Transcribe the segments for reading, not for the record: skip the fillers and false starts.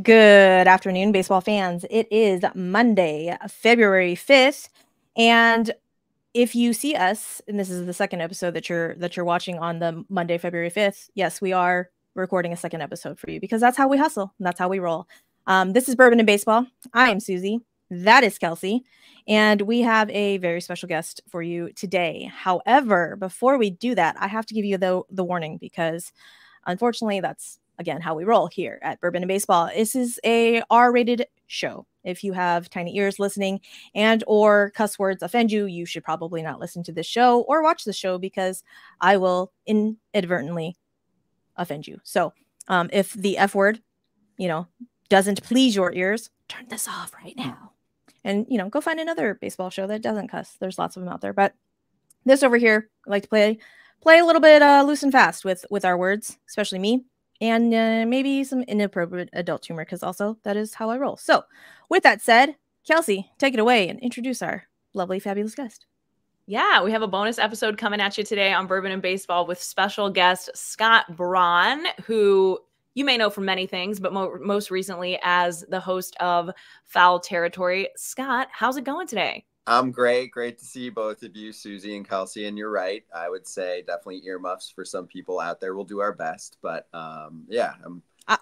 Good afternoon, baseball fans. It is Monday, February 5th, and if you see us, and this is the second episode that you're watching on the Monday, February 5th, yes, we are recording a second episode for you because that's how we hustle and that's how we roll. This is Bourbon and Baseball. I am Susie. That is Kelsey, and we have a very special guest for you today. However, before we do that, I have to give you the warning because unfortunately, that's again how we roll here at Bourbon and Baseball. This is a R-rated show. If you have tiny ears listening and or cuss words offend you, you should probably not listen to this show or watch the show because I will inadvertently offend you. So if the F word, doesn't please your ears, turn this off right now. And, go find another baseball show that doesn't cuss. There's lots of them out there. But this over here, I like to play a little bit loose and fast with our words, especially me, and maybe some inappropriate adult humor, because also that is how I roll. So with that said, Kelsey, take it away and introduce our lovely, fabulous guest. Yeah, we have a bonus episode coming at you today on Bourbon and Baseball with special guest Scott Braun, who you may know from many things, but most recently as the host of Foul Territory. Scott, how's it going today? I'm great. Great to see both of you, Susie and Kelsey. And you're right. I would say definitely earmuffs for some people out there. We'll do our best. But yeah,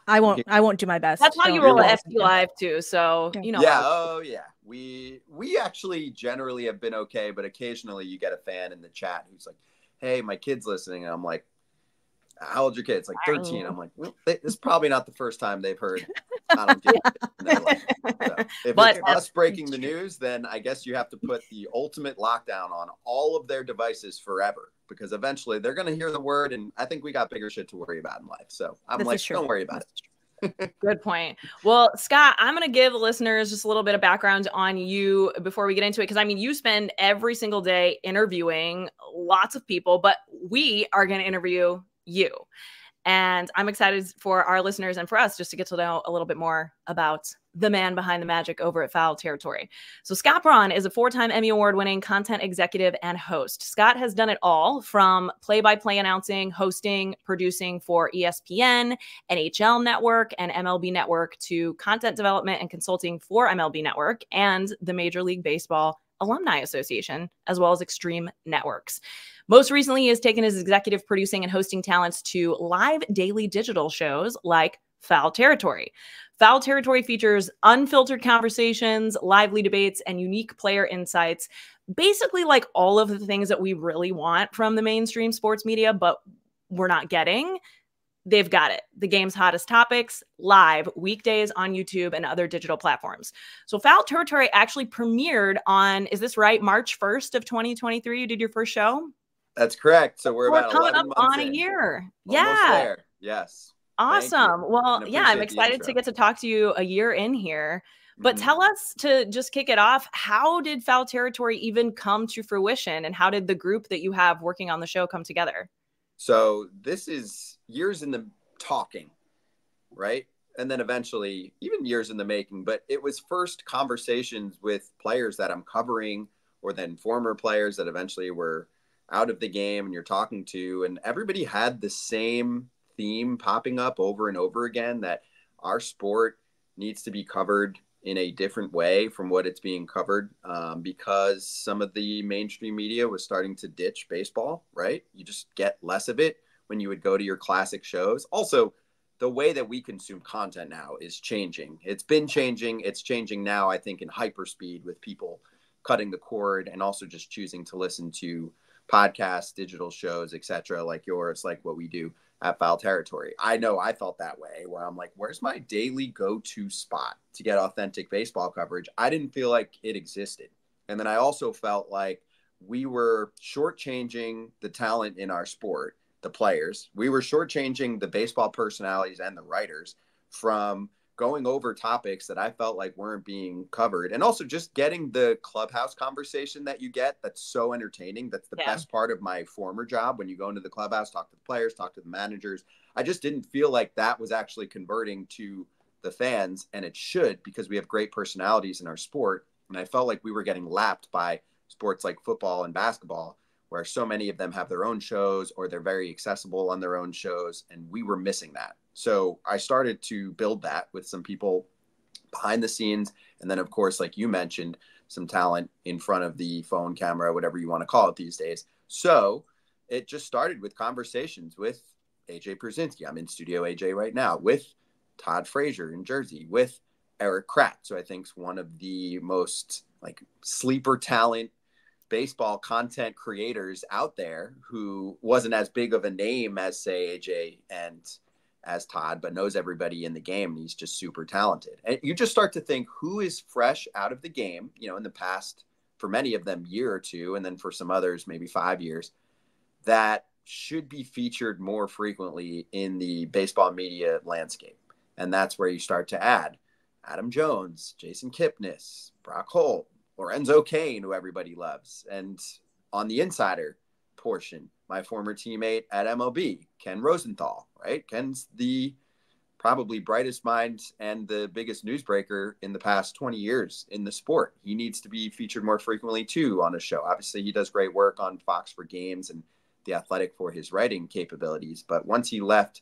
I won't do my best. That's how you roll at FT Live too. So, Yeah. Oh, yeah. We actually generally have been okay. But occasionally you get a fan in the chat who's like, hey, my kid's listening. And I'm like, how old's your kid? It's like 13. I'm like, well, this is probably not the first time they've heard I don't get it in their life. So if it's us breaking the news, then I guess you have to put the ultimate lockdown on all of their devices forever, because eventually they're going to hear the word, and I think we got bigger shit to worry about in life. So I'm like, don't worry about it. Good point. Well, Scott, I'm going to give listeners just a little bit of background on you before we get into it. Because, you spend every single day interviewing lots of people, but we are going to interview you. And I'm excited for our listeners and for us just to get to know a little bit more about the man behind the magic over at Foul Territory. So Scott Braun is a 4-time Emmy Award-winning content executive and host. Scott has done it all from play-by-play announcing, hosting, producing for ESPN, NHL Network, and MLB Network to content development and consulting for MLB Network and the Major League Baseball Alumni Association, as well as Extreme Networks. Most recently, he has taken his executive producing and hosting talents to live daily digital shows like Foul Territory. Foul Territory features unfiltered conversations, lively debates, and unique player insights. Basically, like all of the things that we really want from the mainstream sports media, but we're not getting. They've got it. The game's hottest topics, live weekdays on YouTube and other digital platforms. So Foul Territory actually premiered on, is this right, March 1st of 2023? You did your first show? That's correct. So we're about coming 11 up on in. a year. Almost there. Yes. Awesome. Well, yeah, I'm excited to get to talk to you a year in here. But tell us, to just kick it off, how did Foul Territory even come to fruition? And how did the group that you have working on the show come together? So this is years in the talking, right? And then eventually even years in the making. But it was first conversations with players that I'm covering, or then former players that eventually were out of the game and you're talking to, and everybody had the same theme popping up over and over again, that our sport needs to be covered in a different way from what it's being covered, because some of the mainstream media was starting to ditch baseball, right? You just get less of it when you would go to your classic shows. Also, the way that we consume content now is changing. It's been changing. It's changing now, I think, in hyperspeed, with people cutting the cord and also just choosing to listen to podcasts, digital shows, etc., like yours, like what we do at Foul Territory. I know I felt that way, where I'm like, where's my daily go-to spot to get authentic baseball coverage? I didn't feel like it existed. And then I also felt like we were shortchanging the talent in our sport, the players. We were shortchanging the baseball personalities and the writers from going over topics that I felt like weren't being covered. And also just getting the clubhouse conversation that you get, that's so entertaining. That's the best part of my former job. When you go into the clubhouse, talk to the players, talk to the managers. I just didn't feel like that was actually converting to the fans. And it should, because we have great personalities in our sport. And I felt like we were getting lapped by sports like football and basketball, where so many of them have their own shows or they're very accessible on their own shows. And we were missing that. So I started to build that with some people behind the scenes. And then, of course, like you mentioned, some talent in front of the phone camera, whatever you want to call it these days. So it just started with conversations with AJ Przinsky. I'm in Studio AJ right now, with Todd Frazier in Jersey, with Eric Kratz, who I think is one of the most like sleeper talent baseball content creators out there, who wasn't as big of a name as, say, AJ and as Todd, but knows everybody in the game. And he's just super talented. And you just start to think, who is fresh out of the game, you know, in the past, for many of them, year or two, and then for some others, maybe 5 years, that should be featured more frequently in the baseball media landscape. And that's where you start to add Adam Jones, Jason Kipnis, Brock Holt, Lorenzo Cain, who everybody loves. And on the insider portion, my former teammate at MLB, Ken Rosenthal, right? Ken's the probably brightest mind and the biggest newsbreaker in the past 20 years in the sport. He needs to be featured more frequently too on a show. Obviously, he does great work on Fox for Games and The Athletic for his writing capabilities. But once he left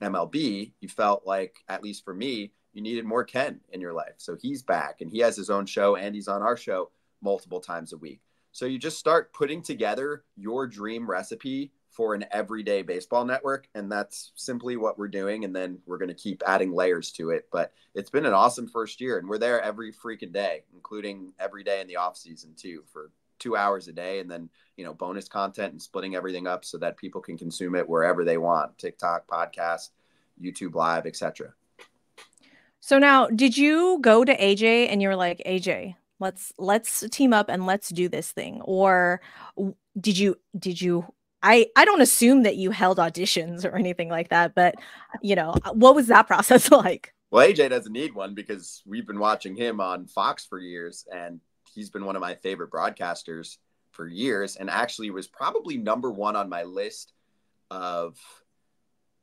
MLB, you felt like, at least for me, you needed more Ken in your life. So he's back, and he has his own show, and he's on our show multiple times a week. So you just start putting together your dream recipe for an everyday baseball network. And that's simply what we're doing. And then we're going to keep adding layers to it. But it's been an awesome first year, and we're there every freaking day, including every day in the off season too, for 2 hours a day. And then, you know, bonus content and splitting everything up so that people can consume it wherever they want: TikTok, podcast, YouTube Live, etc. So now, did you go to AJ and you're like, AJ, let's team up and let's do this thing? Or did you I don't assume that you held auditions or anything like that, but you know, what was that process like? Well, AJ doesn't need one, because we've been watching him on Fox for years, and he's been one of my favorite broadcasters for years, and actually was probably #1 on my list of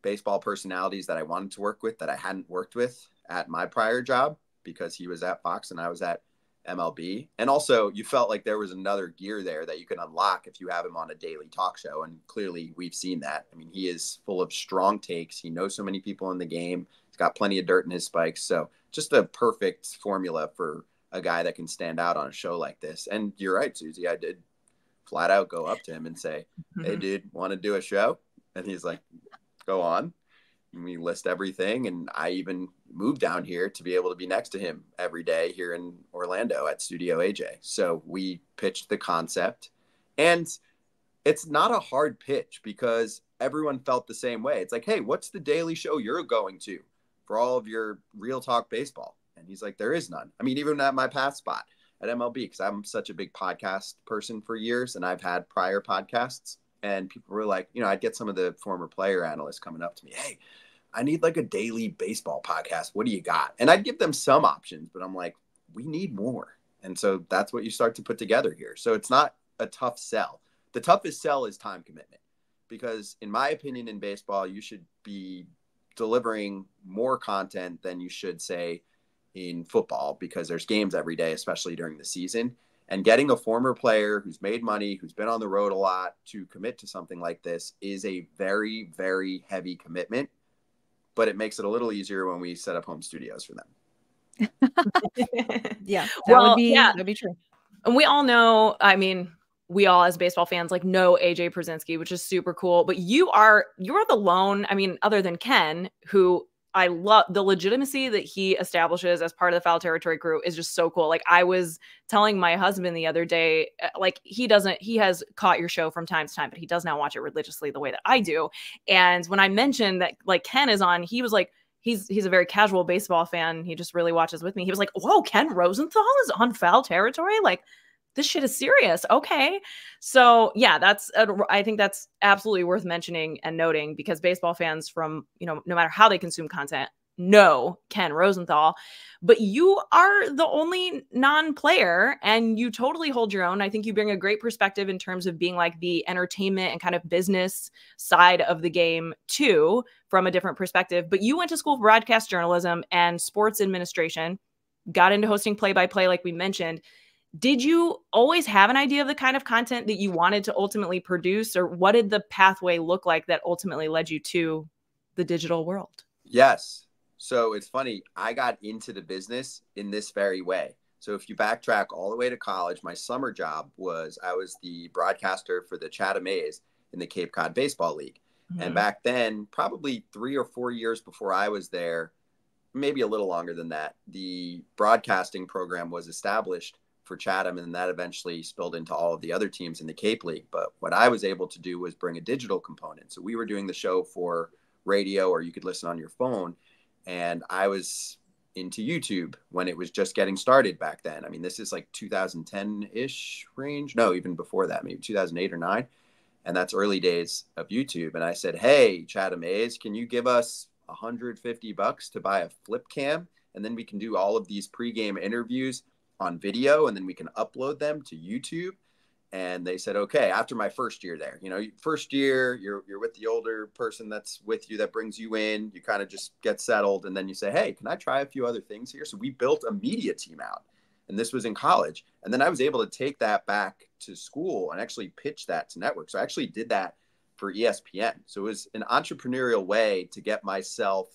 baseball personalities that I wanted to work with that I hadn't worked with at my prior job, because he was at Fox and I was at MLB. And also, you felt like there was another gear there that you can unlock if you have him on a daily talk show. And clearly we've seen that. I mean, he is full of strong takes. He knows so many people in the game. He's got plenty of dirt in his spikes. So just a perfect formula for a guy that can stand out on a show like this. And you're right, Susie, I did flat out go up to him and say, hey, dude, want to do a show? And he's like, go on. And we list everything. And I even moved down here to be able to be next to him every day here in Orlando at Studio AJ. So we pitched the concept, and it's not a hard pitch because everyone felt the same way. It's like, hey, what's the daily show you're going to for all of your Real Talk baseball? And he's like, there is none. I mean, even at my past spot at MLB, because I'm such a big podcast person for years, and I've had prior podcasts, and people were like, you know, I'd get some of the former player analysts coming up to me, hey, I need like a daily baseball podcast. What do you got? And I'd give them some options, but I'm like, we need more. And so that's what you start to put together here. So it's not a tough sell. The toughest sell is time commitment, because in my opinion, in baseball, you should be delivering more content than you should, say, in football, because there's games every day, especially during the season. And getting a former player who's made money, who's been on the road a lot, to commit to something like this is a very, very heavy commitment. But it makes it a little easier when we set up home studios for them. Yeah, that'd be true. And we all know, I mean, we all as baseball fans like know AJ Przinsky, which is super cool. But you're the lone, I mean, other than Ken, who I love, the legitimacy that he establishes as part of the Foul Territory crew is just so cool. Like, I was telling my husband the other day, like, he has caught your show from time to time, but he does not watch it religiously the way that I do. And when I mentioned that, like, Ken is on, he was like, he's a very casual baseball fan. He just really watches with me. He was like, whoa, Ken Rosenthal is on Foul Territory? Like, this shit is serious. Okay. So yeah, I think that's absolutely worth mentioning and noting, because baseball fans, from, you know, no matter how they consume content, know Ken Rosenthal, but you are the only non-player, and you totally hold your own. I think you bring a great perspective in terms of being like the entertainment and kind of business side of the game too, from a different perspective. But you went to school for broadcast journalism and sports administration, got into hosting play-by-play, like we mentioned. Did you always have an idea of the kind of content that you wanted to ultimately produce, or what did the pathway look like that ultimately led you to the digital world? Yes. So it's funny. I got into the business in this very way. So if you backtrack all the way to college, my summer job was I was the broadcaster for the Chatham A's in the Cape Cod Baseball League. Mm-hmm. And back then, probably 3 or 4 years before I was there, maybe a little longer than that, the broadcasting program was established for Chatham, and that eventually spilled into all of the other teams in the Cape League. But what I was able to do was bring a digital component. So we were doing the show for radio, or you could listen on your phone. And I was into YouTube when it was just getting started back then. I mean, this is like 2010-ish range. No, even before that, maybe 2008 or 9. And that's early days of YouTube. And I said, hey, Chatham A's, can you give us $150 to buy a flip cam? And then we can do all of these pregame interviews on video, and then we can upload them to YouTube. And they said, okay, after my first year there, you know, first year, you're with the older person that's with you, that brings you in, you kind of just get settled. And then you say, hey, can I try a few other things here? So we built a media team out, and this was in college. And then I was able to take that back to school and actually pitch that to networks. So I actually did that for ESPN. So it was an entrepreneurial way to get myself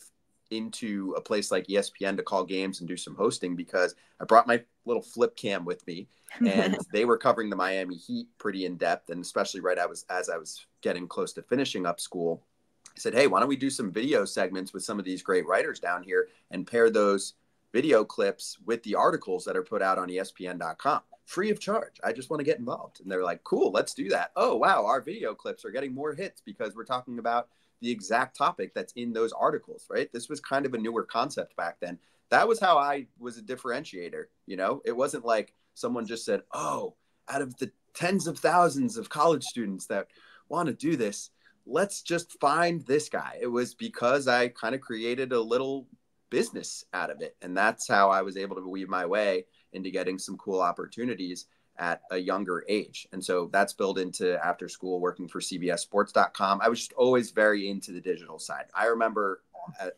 into a place like ESPN to call games and do some hosting, because I brought my little flip cam with me, and they were covering the Miami Heat pretty in depth. And especially as I was getting close to finishing up school, I said, hey, why don't we do some video segments with some of these great writers down here and pair those video clips with the articles that are put out on ESPN.com free of charge. I just want to get involved. And they're like, cool, let's do that. Oh, wow. Our video clips are getting more hits because we're talking about the exact topic that's in those articles, right? This was kind of a newer concept back then. That was how I was a differentiator. You know, it wasn't like someone just said, oh, out of the tens of thousands of college students that want to do this, let's just find this guy. It was because I kind of created a little business out of it. And that's how I was able to weave my way into getting some cool opportunities at a younger age. And so that's built into after school working for CBSSports.com. I was just always very into the digital side. I remember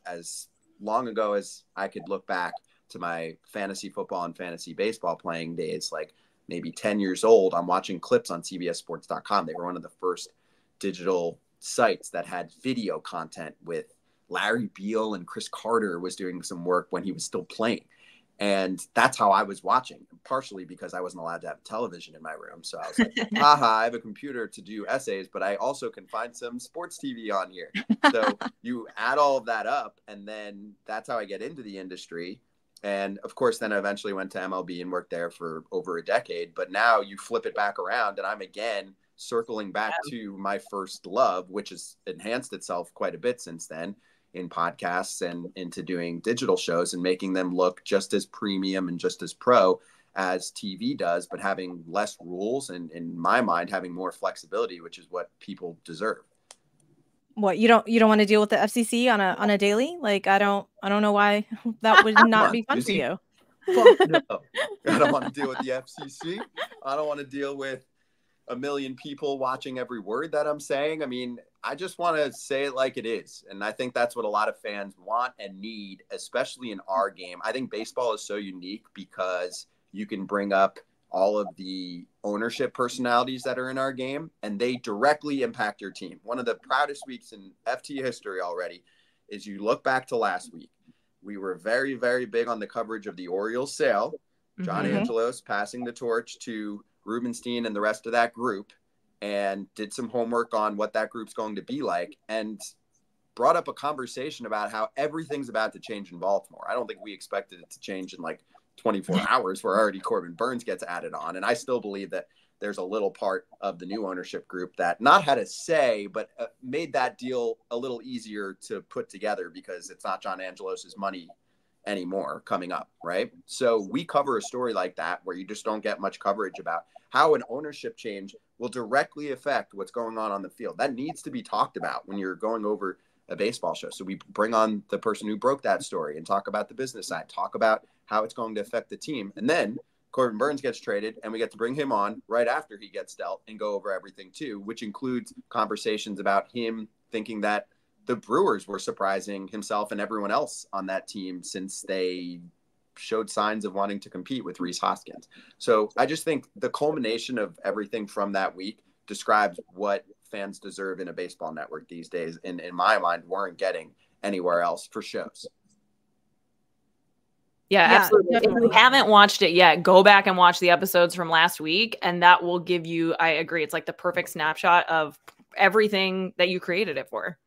as long ago as I could look back to my fantasy football and fantasy baseball playing days, like maybe 10 years old, I'm watching clips on CBSSports.com. They were one of the first digital sites that had video content, with Larry Beal, and Chris Carter was doing some work when he was still playing. And that's how I was watching, partially because I wasn't allowed to have television in my room. So I was like, haha, I have a computer to do essays, but I also can find some sports TV on here. So you add all of that up, and then that's how I get into the industry. And of course, then I eventually went to MLB and worked there for over a decade. But now you flip it back around, and I'm again circling back to my first love, which has enhanced itself quite a bit since then, in podcasts and into doing digital shows and making them look just as premium and just as pro as TV does, but having less rules, and in my mind, having more flexibility, which is what people deserve. What, you don't want to deal with the FCC on a daily? Like, I don't know why that would not be fun for you. Fuck no. I don't want to deal with the FCC. I don't want to deal with a million people watching every word that I'm saying. I mean, I just want to say it like it is. And I think that's what a lot of fans want and need, especially in our game. I think baseball is so unique because you can bring up all of the ownership personalities that are in our game, and they directly impact your team. One of the proudest weeks in FT history already is you look back to last week. We were very, very big on the coverage of the Orioles sale. John Angelos passing the torch to Rubenstein and the rest of that group, and did some homework on what that group's going to be like, and brought up a conversation about how everything's about to change in Baltimore. I don't think we expected it to change in like 24 hours, where already Corbin Burns gets added on. And I still believe that there's a little part of the new ownership group that not had a say, but made that deal a little easier to put together, because it's not John Angelos's money anymore coming up, right? So we cover a story like that where you just don't get much coverage about how an ownership change will directly affect what's going on the field. That needs to be talked about when you're going over a baseball show. So we bring on the person who broke that story and talk about the business side, talk about how it's going to affect the team. And then Corbin Burns gets traded, and we get to bring him on right after he gets dealt and go over everything too, which includes conversations about him thinking that the Brewers were surprising himself and everyone else on that team, since they showed signs of wanting to compete with Rhys Hoskins. So I just think the culmination of everything from that week describes what fans deserve in a baseball network these days, and in my mind weren't getting anywhere else for shows. Yeah, absolutely. Definitely. If you haven't watched it yet, go back and watch the episodes from last week, and that will give you, I agree, it's like the perfect snapshot of everything that you created it for.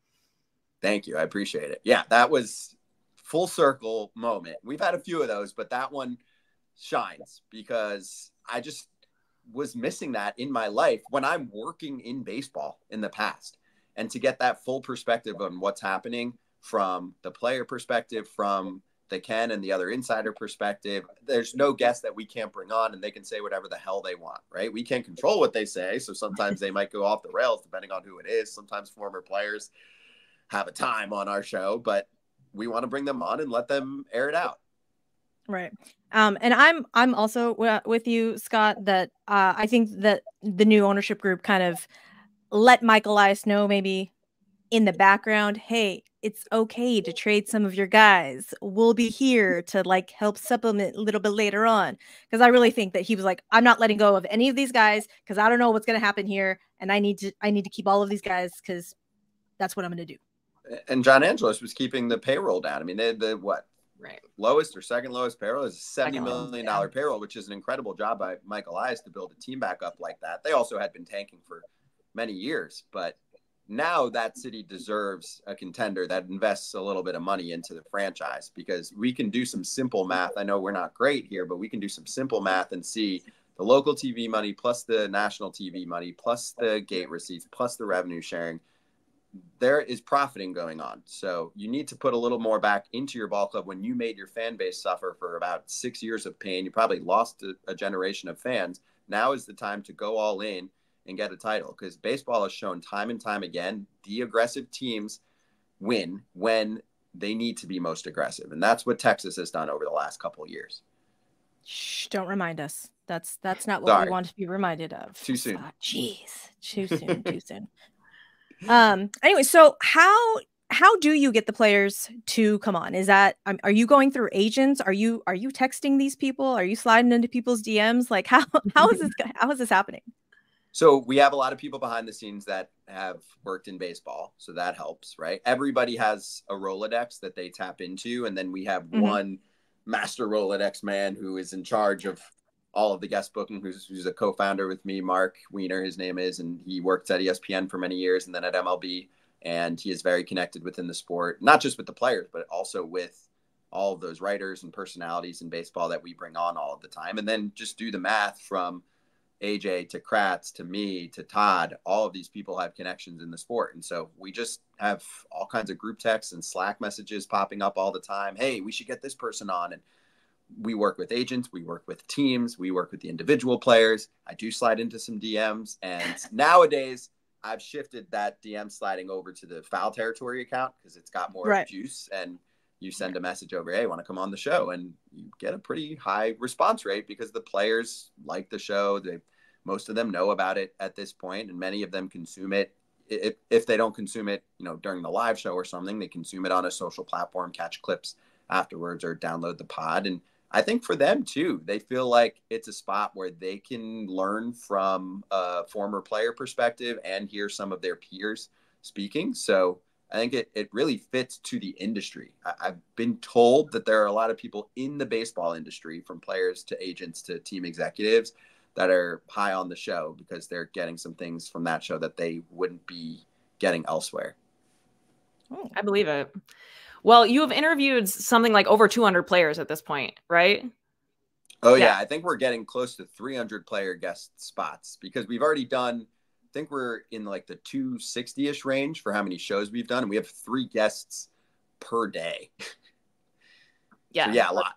Thank you. I appreciate it. Yeah, that was full circle moment. We've had a few of those, but that one shines because I just was missing that in my life when I'm working in baseball in the past. And to get that full perspective on what's happening from the player perspective, from the Ken and the other insider perspective, there's no guest that we can't bring on and they can say whatever the hell they want, right? We can't control what they say. So sometimes they might go off the rails depending on who it is. Sometimes former players have a time on our show, but we want to bring them on and let them air it out. Right. And I'm also with you, Scott, that I think that the new ownership group kind of let Michael Elias know maybe in the background, hey, it's okay to trade some of your guys. We'll be here to like help supplement a little bit later on. Because I really think that he was like, I'm not letting go of any of these guys because I don't know what's going to happen here. And I need to keep all of these guys because that's what I'm going to do. And John Angelos was keeping the payroll down. I mean, they had the what? Right. Lowest or second lowest payroll is $70 million payroll, which is an incredible job by Michael Elias to build a team back up like that. They also had been tanking for many years, but now that city deserves a contender that invests a little bit of money into the franchise because we can do some simple math. I know we're not great here, but we can do some simple math and see the local TV money plus the national TV money plus the gate receipts plus the revenue sharing. There is profiting going on. So you need to put a little more back into your ball club. When you made your fan base suffer for about 6 years of pain, you probably lost a generation of fans. Now is the time to go all in and get a title because baseball has shown time and time again, the aggressive teams win when they need to be most aggressive. And that's what Texas has done over the last couple of years. Shh, don't remind us. That's not what we want to be reminded of. Too soon. Jeez, too soon, too soon. Anyway, so how do you get the players to come on? Is that are you going through agents? Are you texting these people? Are you sliding into people's DMs? Like how is this happening? So we have a lot of people behind the scenes that have worked in baseball, so that helps, right? Everybody has a Rolodex that they tap into, and then we have one master Rolodex man who is in charge of all of the guest booking, who's a co-founder with me, Mark Wiener, his name is, and he worked at ESPN for many years and then at MLB, and he is very connected within the sport, not just with the players, but also with all of those writers and personalities in baseball that we bring on all of the time. And then just do the math from AJ to Kratz to me to Todd. All of these people have connections in the sport. And so we just have all kinds of group texts and Slack messages popping up all the time. Hey, we should get this person on. And we work with agents, we work with teams, we work with the individual players. I do slide into some DMs. And nowadays I've shifted that DM sliding over to the Foul Territory account because it's got more juice. And you send a message over, hey, want to come on the show? And you get a pretty high response rate because the players like the show. Most of them know about it at this point, and many of them consume it. If they don't consume it, during the live show or something, they consume it on a social platform, catch clips afterwards, or download the pod. And I think for them too, they feel like it's a spot where they can learn from a former player perspective and hear some of their peers speaking. So I think it really fits to the industry. I've been told that there are a lot of people in the baseball industry, from players to agents to team executives, that are high on the show because they're getting some things from that show that they wouldn't be getting elsewhere. Oh, I believe it. Well, you have interviewed something like over 200 players at this point, right? Oh, yeah. I think we're getting close to 300 player guest spots because we've already done, I think we're in like the 260-ish range for how many shows we've done. And we have 3 guests per day. Yeah. So, yeah, a lot.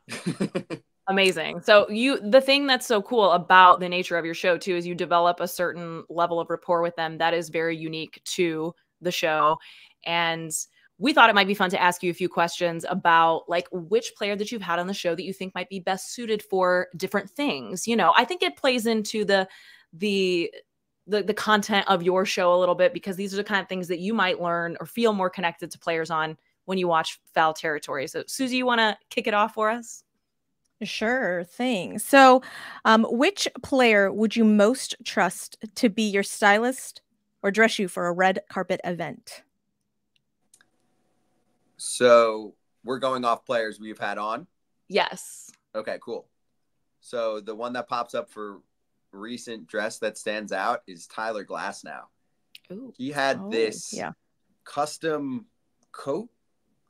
Amazing. So the thing that's so cool about the nature of your show too, is you develop a certain level of rapport with them that is very unique to the show. And we thought it might be fun to ask you a few questions about like which player that you've had on the show that you think might be best suited for different things. I think it plays into the content of your show a little bit because these are the kind of things that you might learn or feel more connected to players on when you watch Foul Territory. So Susie, you want to kick it off for us? Sure thing. So which player would you most trust to be your stylist or dress you for a red carpet event? So we're going off players we've had on? Yes. Okay, cool. So the one that pops up for recent dress that stands out is Tyler Glasnow. Ooh. He had this custom coat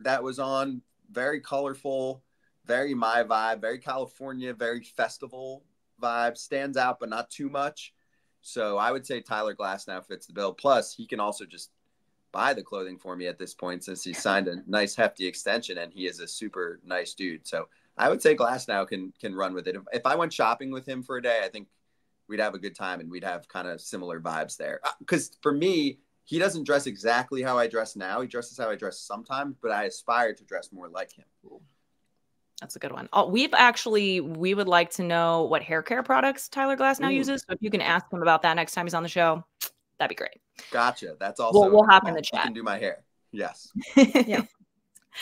that was on, very colorful, very my vibe, very California, very festival vibe, stands out, but not too much. So I would say Tyler Glasnow fits the bill. Plus, he can also just buy the clothing for me at this point since he signed a nice hefty extension and he is a super nice dude. So I would say Glasnow can run with it. If I went shopping with him for a day, I think we'd have a good time and we'd have kind of similar vibes there. Because for me, he doesn't dress exactly how I dress now. He dresses how I dress sometimes, but I aspire to dress more like him. That's a good one. Oh, we would like to know what hair care products Tyler Glasnow uses. So if you can ask him about that next time he's on the show, that'd be great. Gotcha. That's also we'll hop in the chat. You can do my hair. Yes. Yeah.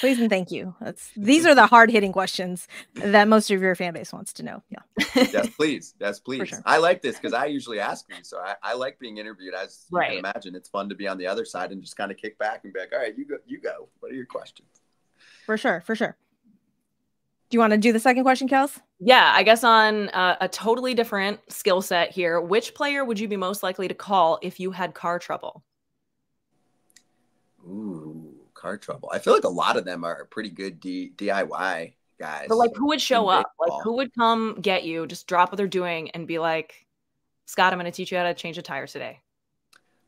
Please and thank you. These are the hard-hitting questions that most of your fan base wants to know. Yeah. Yes, please. Yes, please. Sure. I like this because I usually ask these, so I like being interviewed. As you can imagine, it's fun to be on the other side and just kind of kick back and be like, all right, you go. What are your questions? For sure. Do you want to do the second question, Kels? Yeah, I guess on a totally different skill set here, which player would you be most likely to call if you had car trouble? Ooh, car trouble. I feel like a lot of them are pretty good DIY guys. But like, who would show up? Like, who would come get you, just drop what they're doing and be like, Scott, I'm going to teach you how to change the tires today.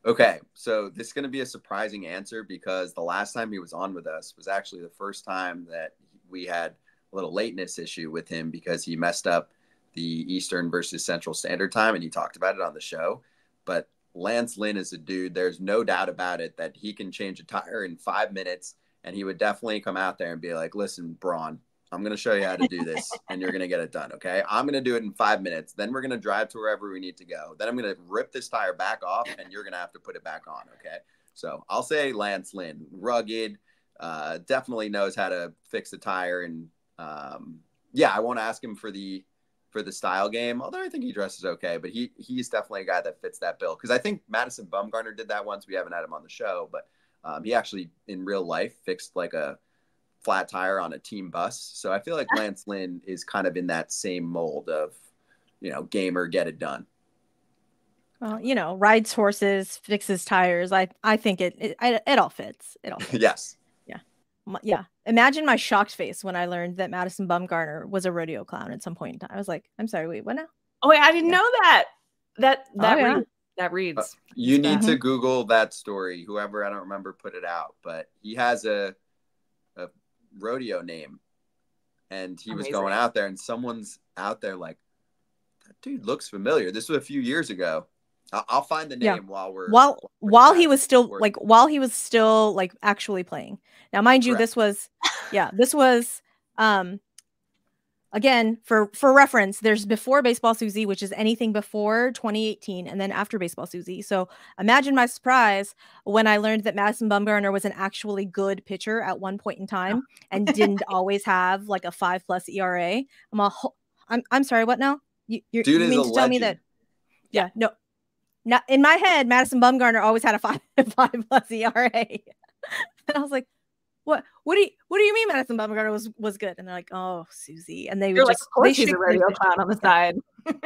Okay, so this is going to be a surprising answer because the last time he was on with us was actually the first time that we had a little lateness issue with him because he messed up the Eastern versus Central Standard Time, and he talked about it on the show. But Lance Lynn is a dude, there's no doubt about it, that he can change a tire in 5 minutes, and he would definitely come out there and be like, listen, Braun, I'm going to show you how to do this, and you're going to get it done, okay? I'm going to do it in 5 minutes. Then we're going to drive to wherever we need to go. Then I'm going to rip this tire back off, and you're going to have to put it back on, okay? So I'll say Lance Lynn, rugged, definitely knows how to fix the tire, and I won't ask him for the style game, although I think he dresses okay, but he's definitely a guy that fits that bill. Because I think Madison Bumgarner did that once. We haven't had him on the show, but he actually in real life fixed like a flat tire on a team bus. So I feel like Lance Lynn is kind of in that same mold of, gamer, get it done. Well, rides horses, fixes tires. I think it all fits. It all fits. Yes. Yeah. Imagine my shocked face when I learned that Madison Bumgarner was a rodeo clown at some point in time. I was like, I'm sorry, wait, what now? Oh, wait, I didn't know that. That reads. You need to Google that story. Whoever, I don't remember, put it out, but he has a rodeo name, and he was going out there, and someone's out there like, that dude looks familiar. This was a few years ago. I'll find the name while he was still actually playing. Now, mind you, this was again, for reference, there's before Baseball Susie, which is anything before 2018, and then after Baseball Susie. So imagine my surprise when I learned that Madison Bumgarner was an actually good pitcher at one point in time and didn't always have like a 5+ ERA. I'm sorry, what now? You mean to tell me that? Yeah, no. Not in my head, Madison Bumgarner always had a 5+ ERA. And I was like, What do you mean Madison Bumgarner was good? And they're like, oh, Susie. And they would just, of course he's a rodeo clown on the side.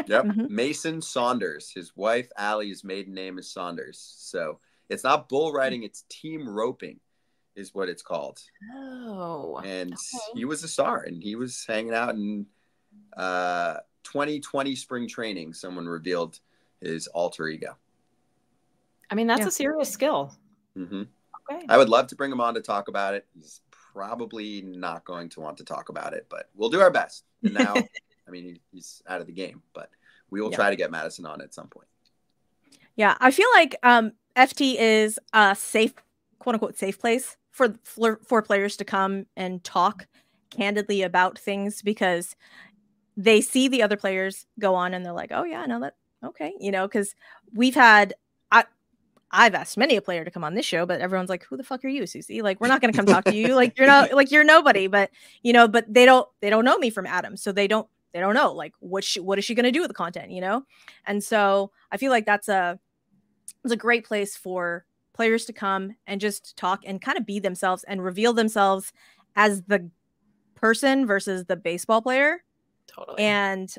Yep. Mason Saunders. His wife, Allie's maiden name is Saunders. So it's not bull riding, it's team roping is what it's called. Oh. And he was a star, and he was hanging out in 2020 spring training. Someone revealed his alter ego. I mean, that's a serious skill. Mm-hmm. Okay. I would love to bring him on to talk about it. He's probably not going to want to talk about it, but we'll do our best. And now, I mean, he's out of the game, but we will try to get Madison on at some point. Yeah, I feel like FT is a safe, quote unquote, safe place for players to come and talk candidly about things, because they see the other players go on and they're like, oh yeah, no, that okay, because I've asked many a player to come on this show, but everyone's like, who the fuck are you, Susie? Like, we're not going to come talk to you. Like, you're nobody, but but they don't know me from Adam. So they don't know, like, what is she going to do with the content, And so I feel like it's a great place for players to come and just talk and kind of be themselves and reveal themselves as the person versus the baseball player. Totally. And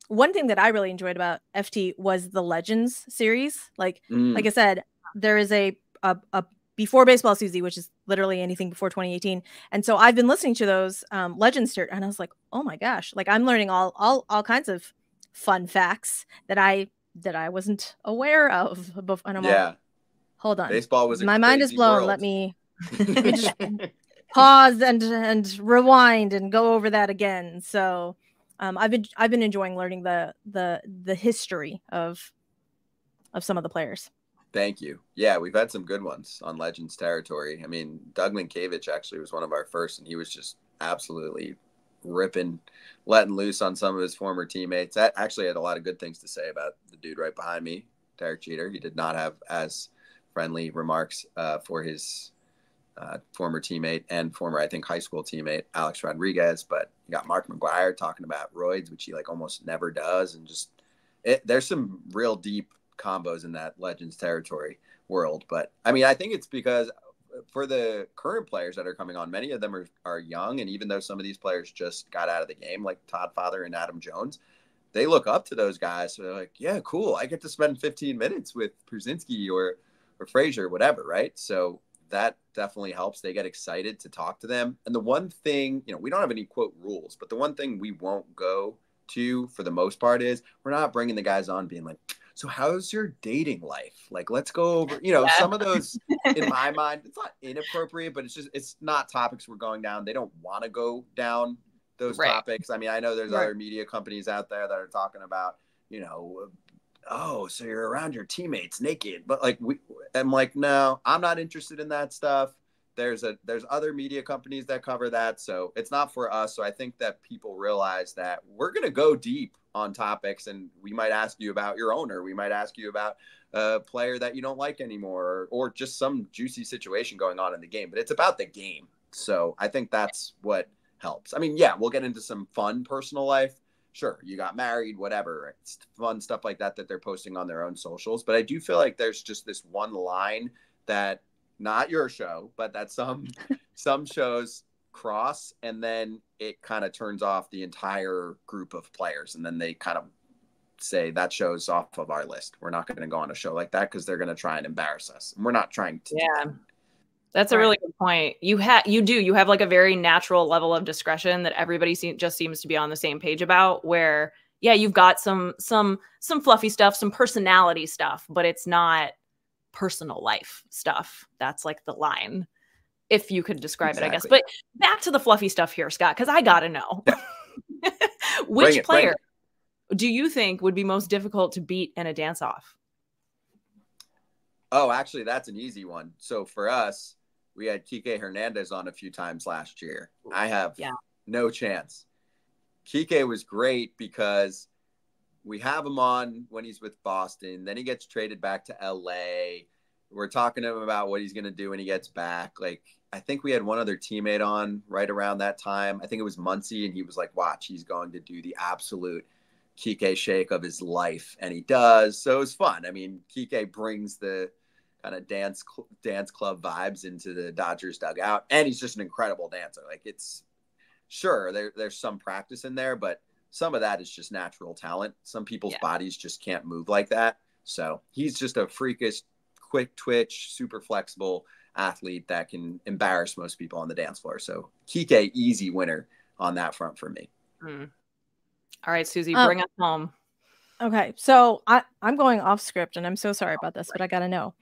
one thing that I really enjoyed about FT was the Legends series. Like I said, there is a before baseball Susie, which is literally anything before 2018. And so I've been listening to those Legends here, and I was like, oh my gosh, like I'm learning all kinds of fun facts that I wasn't aware of. And I'm all, hold on, baseball was my mind is blown. World. Let me just pause and rewind and go over that again. So I've been enjoying learning the history of some of the players. Thank you. Yeah, we've had some good ones on Legends territory. I mean, Doug Minkiewicz actually was one of our first, and he was just absolutely ripping, letting loose on some of his former teammates. That actually had a lot of good things to say about the dude right behind me, Derek Jeter. He did not have as friendly remarks for his former teammate and former, I think, high school teammate, Alex Rodriguez. But you got Mark McGuire talking about roids, which he like almost never does. And just there's some real deep combos in that Legends territory world. But I mean, I think it's because for the current players that are coming on, many of them are young. And even though some of these players just got out of the game, like Todd Father and Adam Jones, they look up to those guys. So they're like, yeah, cool. I get to spend 15 minutes with Przinsky or Frazier, whatever. Right. So that definitely helps. They get excited to talk to them. And the one thing, we don't have any quote rules, but the one thing we won't go to for the most part is we're not bringing the guys on being like, so how's your dating life? Like, let's go over, some of those in my mind, it's not inappropriate, but it's not topics we're going down. They don't want to go down those topics. I mean, I know there's other media companies out there that are talking about, oh, so you're around your teammates naked, but like I'm like, no, I'm not interested in that stuff. There's other media companies that cover that. So it's not for us. So I think that people realize that we're going to go deep on topics, and we might ask you about your owner. We might ask you about a player that you don't like anymore, or just some juicy situation going on in the game, but it's about the game. So I think that's what helps. I mean, yeah, we'll get into some fun personal life. Sure, you got married, whatever. It's fun stuff like that they're posting on their own socials. But I do feel like there's just this one line that, not your show, but that some shows cross, and then it kind of turns off the entire group of players. And then they kind of say that show's off of our list. We're not going to go on a show like that because they're going to try and embarrass us. And we're not trying to. Yeah. That's a really good point. You have like a very natural level of discretion that everybody just seems to be on the same page about, where, yeah, you've got some fluffy stuff, some personality stuff, but it's not personal life stuff. That's like the line, if you could describe it, I guess. But back to the fluffy stuff here, Scott, because I got to know. Which player do you think would be most difficult to beat in a dance-off? Oh, actually, that's an easy one. So for us, we had Kike Hernandez on a few times last year. I have no chance. Kike was great because we have him on when he's with Boston. Then he gets traded back to LA. We're talking to him about what he's going to do when he gets back. Like, I think we had one other teammate on right around that time. I think it was Muncy, and he was like, watch, he's going to do the absolute Kike shake of his life. And he does. So it was fun. I mean, Kike brings the kind of dance club vibes into the Dodgers dugout. And he's just an incredible dancer. Like, it's sure there's some practice in there, but some of that is just natural talent. Some people's bodies just can't move like that. So he's just a freakish, quick twitch, super flexible athlete that can embarrass most people on the dance floor. So Kike, easy winner on that front for me. All right, Susie, bring us home. Okay, so I'm going off script, and I'm so sorry about this, but I got to know.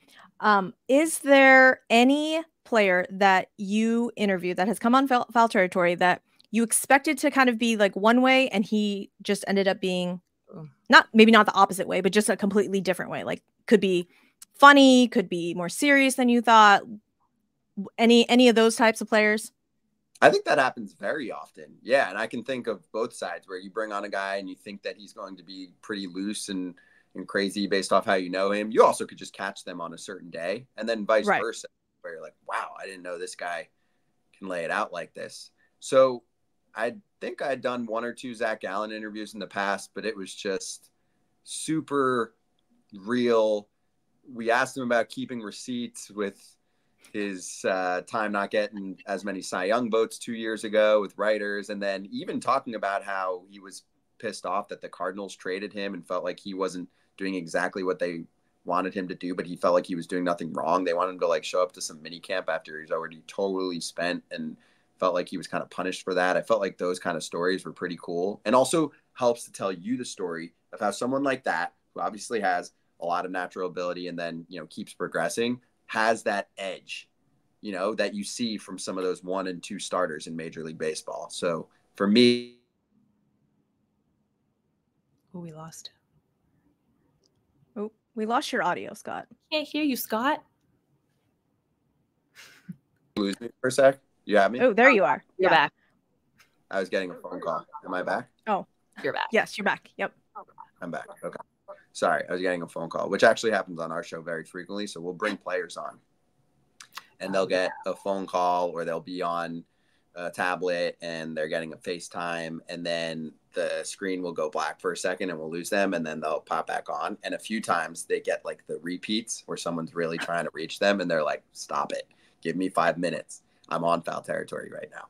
Is there any player that you interviewed that has come on foul territory that you expected to kind of be like one way, and he just ended up being maybe not the opposite way, but just a completely different way? Like, could be funny, could be more serious than you thought. Any of those types of players? I think that happens very often. Yeah. And I can think of both sides where you bring on a guy and you think that he's going to be pretty loose and crazy based off how you know him. You also could just catch them on a certain day, and then vice versa, where you're like, wow, I didn't know this guy can lay it out like this. So I think I'd done one or two Zach Gallen interviews in the past, but it was just super real, we asked him about keeping receipts with his time not getting as many Cy Young votes 2 years ago with writers, and then even talking about how he was pissed off that the Cardinals traded him and felt like he wasn't doing exactly what they wanted him to do, but he felt like he was doing nothing wrong. They wanted him to like show up to some mini camp after he's already totally spent, and felt like he was kind of punished for that. I felt like those kind of stories were pretty cool, and also helps to tell you the story of how someone like that, who obviously has a lot of natural ability and then, you know, keeps progressing, has that edge, you know, that you see from some of those 1 and 2 starters in Major League Baseball. So for me, we lost. Oh, we lost your audio, Scott. Can't hear you, Scott. lose me for a sec. You have me? Oh, there you are. You're back. I was getting a phone call. Am I back? Oh, you're back. Yes, you're back. Yep. I'm back. Okay. Sorry, I was getting a phone call, which actually happens on our show very frequently. So we'll bring players on, and they'll get a phone call, or they'll be on a tablet and they're getting a FaceTime, and then the screen will go black for a second and we'll lose them, and then they'll pop back on. And a few times they get like the repeats where someone's really trying to reach them and they're like, stop it. Give me 5 minutes. I'm on foul territory right now.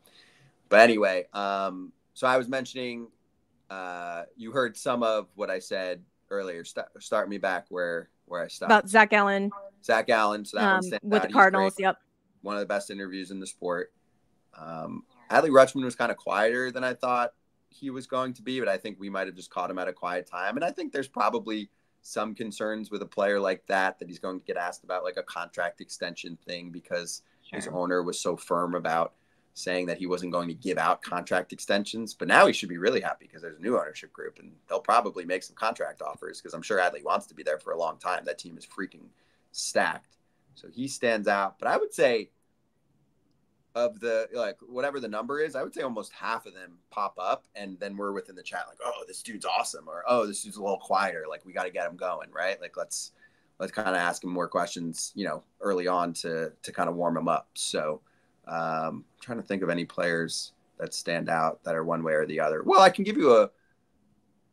But anyway, so I was mentioning, you heard some of what I said earlier. Start me back where I stopped. About Zach Allen. Zach Allen. So that one with the Cardinals. Yep. One of the best interviews in the sport. Adley Rutschman was kind of quieter than I thought he was going to be, but I think we might have just caught him at a quiet time. And I think there's probably some concerns with a player like that he's going to get asked about like a contract extension thing, because his owner was so firm about saying that he wasn't going to give out contract extensions. But now he should be really happy because there's a new ownership group and they'll probably make some contract offers, because I'm sure Adley wants to be there for a long time. That team is freaking stacked. So he stands out. But I would say of the, like, whatever the number is, I would say almost half of them pop up and then we're within the chat like, oh, this dude's awesome, or oh, this dude's a little quieter, like we got to get him going, right? Like let's kind of ask him more questions, you know, early on to kind of warm him up. So trying to think of any players that stand out that are one way or the other. Well, I can give you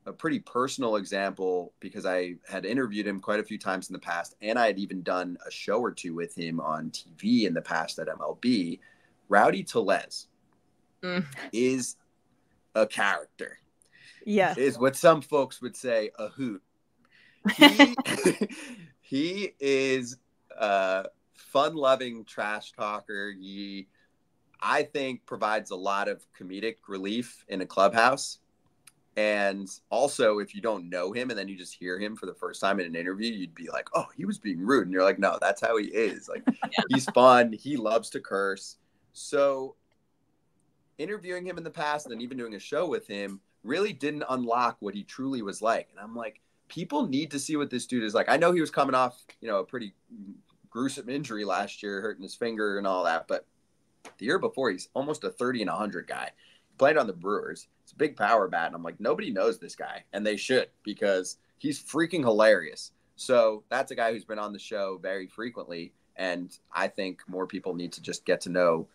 a pretty personal example, because I had interviewed him quite a few times in the past, and I had even done a show or two with him on TV in the past at MLB. Rowdy Tellez is a character. Yeah. Is what some folks would say a hoot. He is a fun-loving trash talker. He, I think, provides a lot of comedic relief in a clubhouse. And also, if you don't know him and then you just hear him for the first time in an interview, you'd be like, oh, he was being rude. And you're like, no, that's how he is. Like, he's fun. He loves to curse. So interviewing him in the past and then even doing a show with him really didn't unlock what he truly was like. And I'm like, people need to see what this dude is like. I know he was coming off, you know, a pretty gruesome injury last year, hurting his finger and all that. But the year before, he's almost a 30 and 100 guy. He played on the Brewers. It's a big power bat. And I'm like, nobody knows this guy. And they should, because he's freaking hilarious. So that's a guy who's been on the show very frequently. And I think more people need to just get to know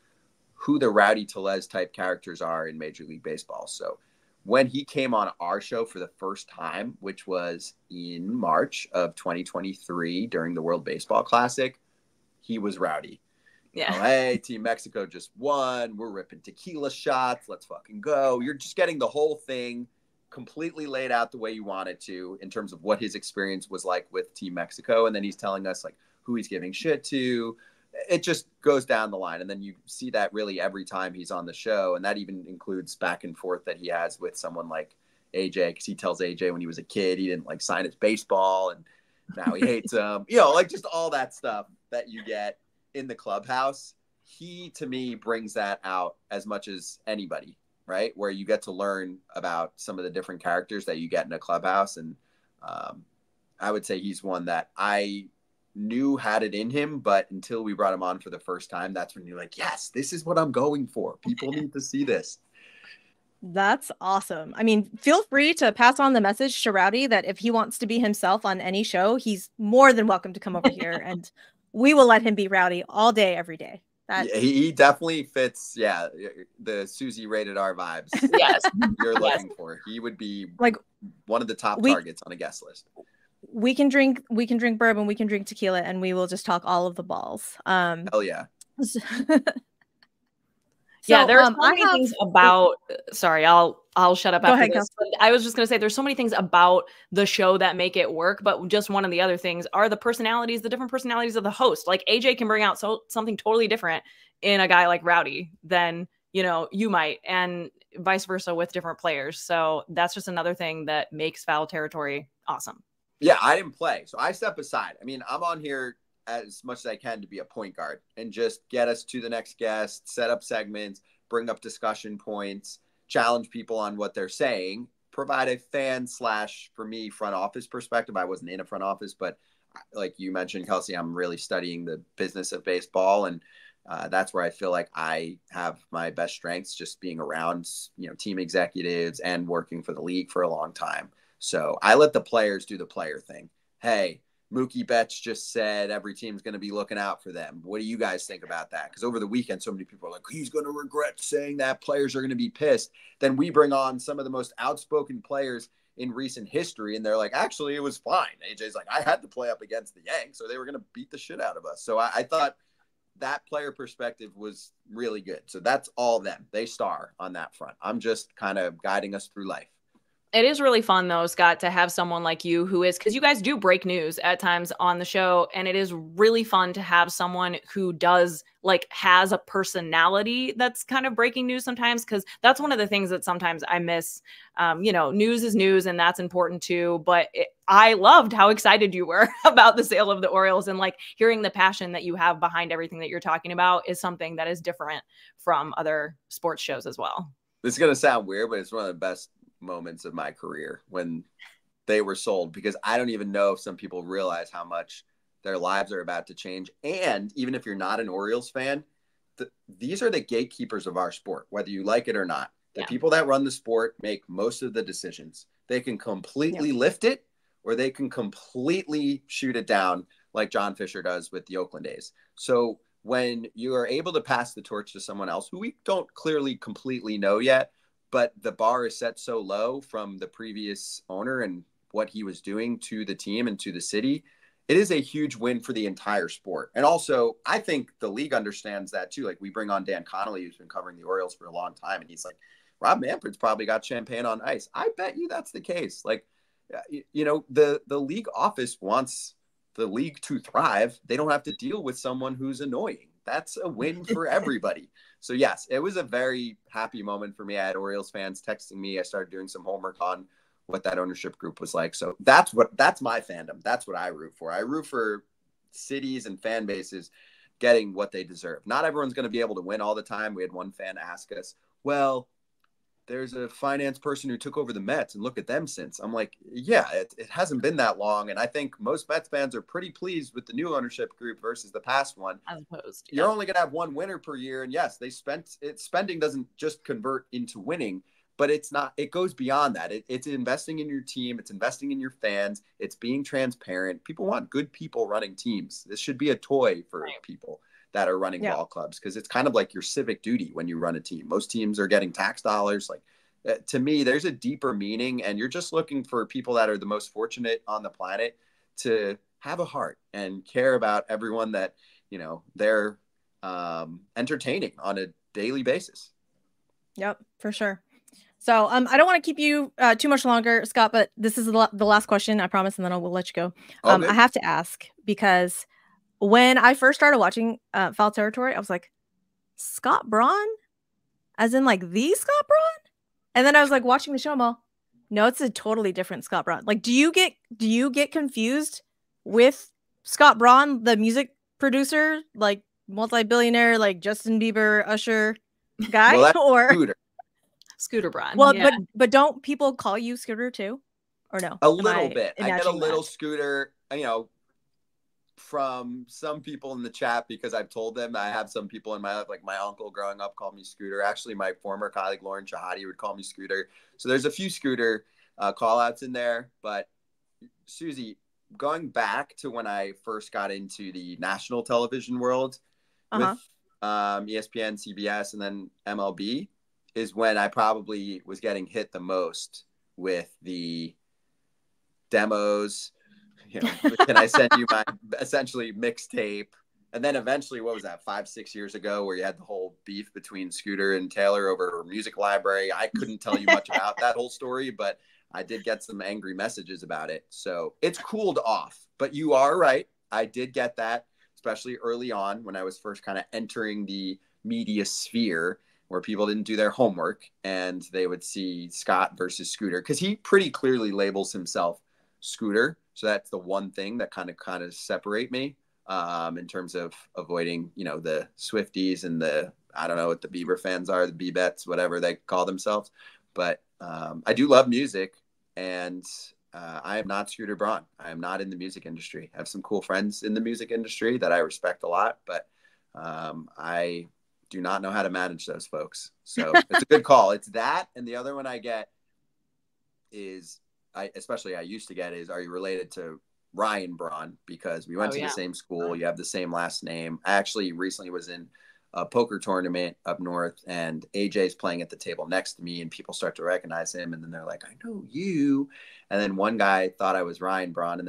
who the Rowdy Tellez type characters are in Major League Baseball. So when he came on our show for the first time, which was in March of 2023 during the World Baseball Classic, he was rowdy. Yeah. Oh, hey, Team Mexico just won. We're ripping tequila shots. Let's fucking go. You're just getting the whole thing completely laid out the way you want it to, in terms of what his experience was like with Team Mexico. And then he's telling us like who he's giving shit to. It just goes down the line. And then you see that really every time he's on the show. And that even includes back and forth that he has with someone like AJ, because he tells AJ when he was a kid, he didn't like sign his baseball and now he hates him, you know, like just all that stuff that you get in the clubhouse. He, to me, brings that out as much as anybody, right? Where you get to learn about some of the different characters that you get in a clubhouse. And I would say he's one that I knew had it in him, but until we brought him on for the first time, that's when you're like, yes, this is what I'm going for. People need to see this. That's awesome. I mean, feel free to pass on the message to Rowdy that if he wants to be himself on any show, he's more than welcome to come over here, and we will let him be Rowdy all day, every day. Yeah, he definitely fits, the Susie rated R vibes. Yes. You're looking for. He would be like one of the top targets on a guest list. we can drink bourbon, we can drink tequila, and we will just talk all of the balls. Hell yeah. Yeah, there are so many things about. Sorry, I'll shut up after this. But I was just gonna say there's so many things about the show that make it work, but just one of the other things are the different personalities of the host. Like AJ can bring out something totally different in a guy like Rowdy than you might, and vice versa with different players. So that's just another thing that makes Foul Territory awesome. Yeah, I didn't play, so I step aside. I mean, I'm on here as much as I can to be a point guard and just get us to the next guest, set up segments, bring up discussion points, challenge people on what they're saying, provide a fan / for me, front office perspective. I wasn't in a front office, but like you mentioned, Kelsey, I'm really studying the business of baseball. And that's where I feel like I have my best strengths, just being around, team executives and working for the league for a long time. So I let the players do the player thing. Hey, Mookie Betts just said every team's going to be looking out for them. What do you guys think about that? Because over the weekend, so many people are like, he's going to regret saying that. Players are going to be pissed. Then we bring on some of the most outspoken players in recent history, and they're like, actually, it was fine. AJ's like, I had to play up against the Yanks, so they were going to beat the shit out of us. So I thought that player perspective was really good. So that's all them. They star on that front. I'm just kind of guiding us through life. It is really fun, though, Scott, to have someone like you who is, because you guys do break news at times on the show. And it is really fun to have someone who does has a personality that's kind of breaking news sometimes, because that's one of the things that sometimes I miss. News is news, and that's important too. But I loved how excited you were about the sale of the Orioles, and hearing the passion that you have behind everything that you're talking about is something that is different from other sports shows as well. This is going to sound weird, but it's one of the best moments of my career when they were sold, because I don't even know if some people realize how much their lives are about to change. And even if you're not an Orioles fan, these are the gatekeepers of our sport, whether you like it or not. The people that run the sport make most of the decisions. They can completely lift it, or they can completely shoot it down like John Fisher does with the Oakland A's. So when you are able to pass the torch to someone else who we don't clearly completely know yet, but the bar is set so low from the previous owner and what he was doing to the team and to the city, it is a huge win for the entire sport. And also, I think the league understands that too. Like, we bring on Dan Connolly, who's been covering the Orioles for a long time, and he's like, Rob Manfred's probably got champagne on ice. I bet you that's the case. The league office wants the league to thrive. They don't have to deal with someone who's annoying. That's a win for everybody. So yes, it was a very happy moment for me. I had Orioles fans texting me. I started doing some homework on what that ownership group was like. So that's my fandom. That's what I root for. I root for cities and fan bases getting what they deserve. Not everyone's going to be able to win all the time. We had one fan ask us, well, there's a finance person who took over the Mets, and look at them since. I'm like, yeah, it hasn't been that long. And I think most Mets fans are pretty pleased with the new ownership group versus the past one. As opposed, you're only going to have one winner per year. And yes, spending doesn't just convert into winning, but it goes beyond that. It's investing in your team. It's investing in your fans. It's being transparent. People want good people running teams. This should be a toy for people that are running ball clubs, because it's kind of like your civic duty when you run a team. Most teams are getting tax dollars. To me, there's a deeper meaning, and you're just looking for people that are the most fortunate on the planet to have a heart and care about everyone that, they're entertaining on a daily basis. Yep, for sure. So I don't want to keep you too much longer, Scott, but this is the last question, I promise, and then we'll let you go. I have to ask, because when I first started watching Foul Territory, I was like, Scott Braun? As in the Scott Braun? And then I was watching the show, I'm all, no, it's a totally different Scott Braun. Do you get confused with Scott Braun, the music producer, multi-billionaire, Justin Bieber, Usher guy? Well, or Scooter Braun. Well, but don't people call you Scooter too? Or no? A little bit. I get a little Scooter, from some people in the chat, because I've told them I have some people in my life, like my uncle growing up called me Scooter. Actually, my former colleague Lauren Shahadi would call me Scooter. So there's a few Scooter call outs in there. But Susie, going back to when I first got into the national television world with ESPN, CBS, and then MLB, is when I probably was getting hit the most with the demos You know, can I send you my essentially mixtape? And then eventually, what was that, 5-6 years ago, where you had the whole beef between Scooter and Taylor over music library? I couldn't tell you much about that whole story, but I did get some angry messages about it. So it's cooled off. But you are right. I did get that, especially early on when I was first kind of entering the media sphere, where people didn't do their homework and they would see Scott versus Scooter, because he pretty clearly labels himself Scooter. So that's the one thing that kind of separate me in terms of avoiding, you know, the Swifties and the, I don't know what the Bieber fans are, the Bebets, whatever they call themselves. But I do love music, and I am not Scooter Braun. I am not in the music industry. I have some cool friends in the music industry that I respect a lot, but I do not know how to manage those folks. So it's a good call. It's that. And the other one I get is, I used to get is, are you related to Ryan Braun? Because we went to the same school. You have the same last name. I actually recently was in a poker tournament up north, and AJ's playing at the table next to me, and people start to recognize him. And then they're like, I know you. And then one guy thought I was Ryan Braun,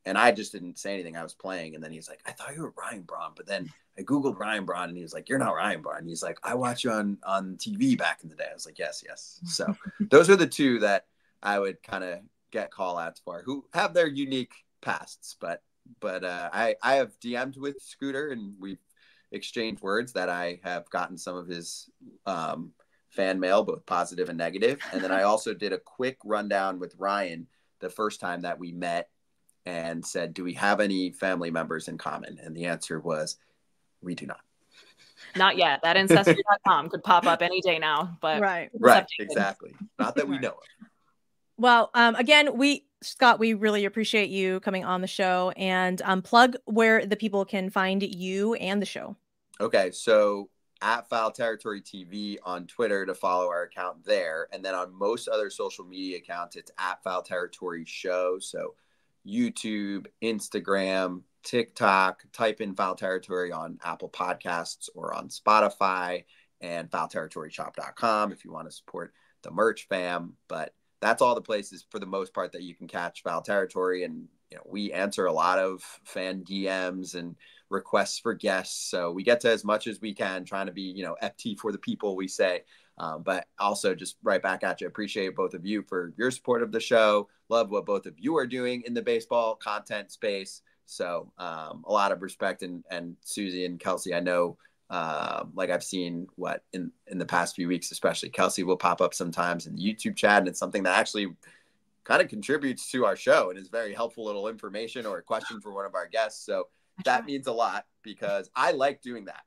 and I just didn't say anything. I was playing. And then he's like, I thought you were Ryan Braun. But then I Googled Ryan Braun, and he was like, you're not Ryan Braun. And he's like, I watched you on TV back in the day. I was like, yes. So those are the two that I would kind of get call outs for, who have their unique pasts. But I have DM'd with Scooter, and we've exchanged words that I have gotten some of his fan mail, both positive and negative. And then I also did a quick rundown with Ryan the first time that we met and said, do we have any family members in common? And the answer was, we do not. Not yet. That ancestry.com could pop up any day now, but right, exactly. Not that we know of. Well, again, Scott, we really appreciate you coming on the show, and plug where the people can find you and the show. Okay, so at Foul Territory TV on Twitter to follow our account there. And then on most other social media accounts, it's at Foul Territory Show. So YouTube, Instagram, TikTok, type in Foul Territory on Apple Podcasts or on Spotify, and foulterritoryshop.com if you want to support the merch fam. But that's all the places for the most part that you can catch Foul Territory. And, you know, we answer a lot of fan DMs and requests for guests. So we get to as much as we can, trying to be, you know, FT for the people, we say. But also just right back at you. Appreciate both of you for your support of the show. Love what both of you are doing in the baseball content space. So a lot of respect. And Susie and Kelsey, I know, like I've seen in the past few weeks, especially Kelsey will pop up sometimes in the YouTube chat, and it's something that actually kind of contributes to our show and is very helpful little information or a question for one of our guests. So that means a lot, because I like doing that.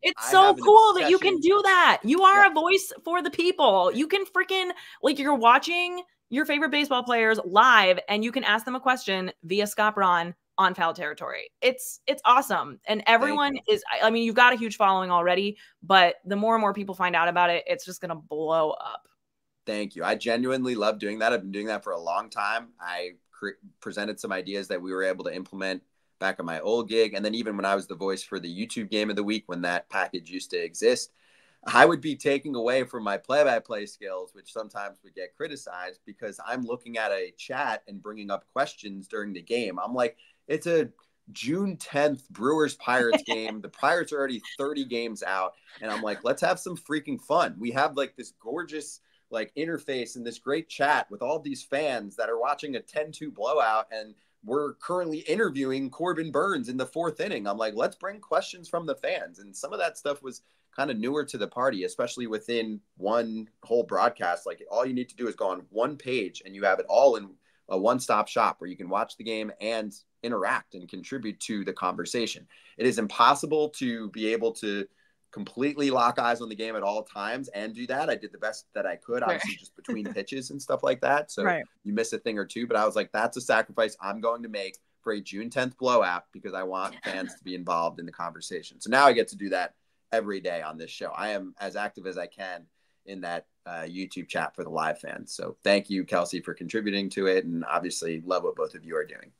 It's so cool that you can do that. You are a voice for the people. You can freaking, like, you're watching your favorite baseball players live, and you can ask them a question via Scott Braun on Foul Territory. It's awesome. And everyone is, I mean, you've got a huge following already, but the more and more people find out about it, it's just going to blow up. Thank you. I genuinely love doing that. I've been doing that for a long time. I presented some ideas that we were able to implement back on my old gig. And then even when I was the voice for the YouTube Game of the Week, when that package used to exist, I would be taking away from my play-by-play skills, which sometimes would get criticized, because I'm looking at a chat and bringing up questions during the game. I'm like, it's a June 10th Brewers Pirates game. The Pirates are already 30 games out. And I'm like, let's have some freaking fun. We have like this gorgeous like interface and this great chat with all these fans that are watching a 10-2 blowout. And we're currently interviewing Corbin Burns in the 4th inning. I'm like, let's bring questions from the fans. And some of that stuff was kind of newer to the party, especially within one whole broadcast. Like, all you need to do is go on one page and you have it all in a one-stop shop where you can watch the game and interact and contribute to the conversation. It is impossible to be able to completely lock eyes on the game at all times and do that. I did the best that I could, obviously, just between pitches and stuff like that. So you miss a thing or two, but I was like, that's a sacrifice I'm going to make for a June 10th blowout, because I want fans to be involved in the conversation. So now I get to do that every day on this show. I am as active as I can in that YouTube chat for the live fans. So thank you, Kelsey, for contributing to it. And obviously love what both of you are doing.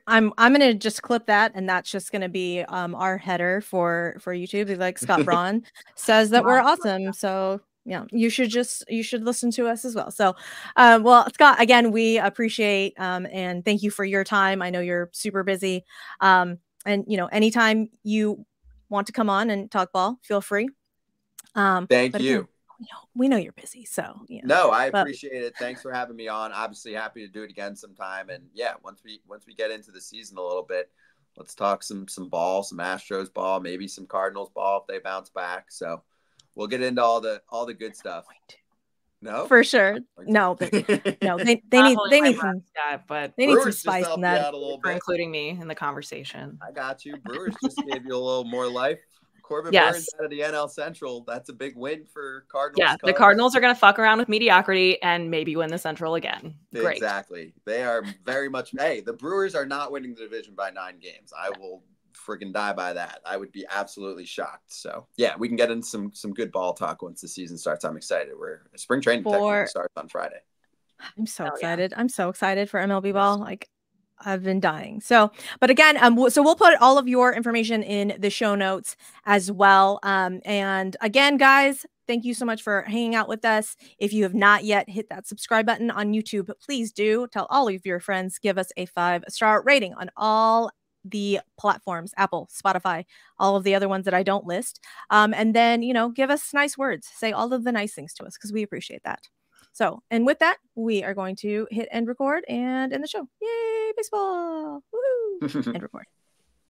I'm gonna just clip that, and that's just gonna be our header for YouTube. Like, Scott Braun says that we're awesome. So Yeah, you should listen to us as well. So, well, Scott, again, we appreciate and thank you for your time. I know you're super busy. And anytime you want to come on and talk ball, feel free. Thank you. Again, we know you're busy, so No, I appreciate it. Thanks for having me on. Obviously happy to do it again sometime. And yeah, once we get into the season a little bit, let's talk some ball, some Astros ball, maybe some Cardinals ball if they bounce back. So we'll get into all the good stuff. No, for sure. No, but no, they need some, but they need some spice in that. For including me in the conversation. I got you. Brewers just gave you a little more life. Corbin yes. Burns out of the NL Central. That's a big win for Cardinals. Yeah, the Cardinals are going to fuck around with mediocrity and maybe win the Central again. Great. Exactly. They are very much. Hey, the Brewers are not winning the division by 9 games. I will freaking die by that. I would be absolutely shocked. So yeah, we can get into some good ball talk once the season starts. I'm excited. Spring training technically starts on Friday. I'm so excited. Yeah. I'm so excited for MLB ball. Like, I've been dying. So, but again, so we'll put all of your information in the show notes as well. And again, guys, thank you so much for hanging out with us. If you have not yet hit that subscribe button on YouTube, please do. Tell all of your friends, give us a 5-star rating on all the platforms, Apple, Spotify, all of the other ones that I don't list. And then, give us nice words, say all of the nice things to us, because we appreciate that. So, and with that, we are going to hit end record and end the show. Yay, baseball. Woohoo. End record.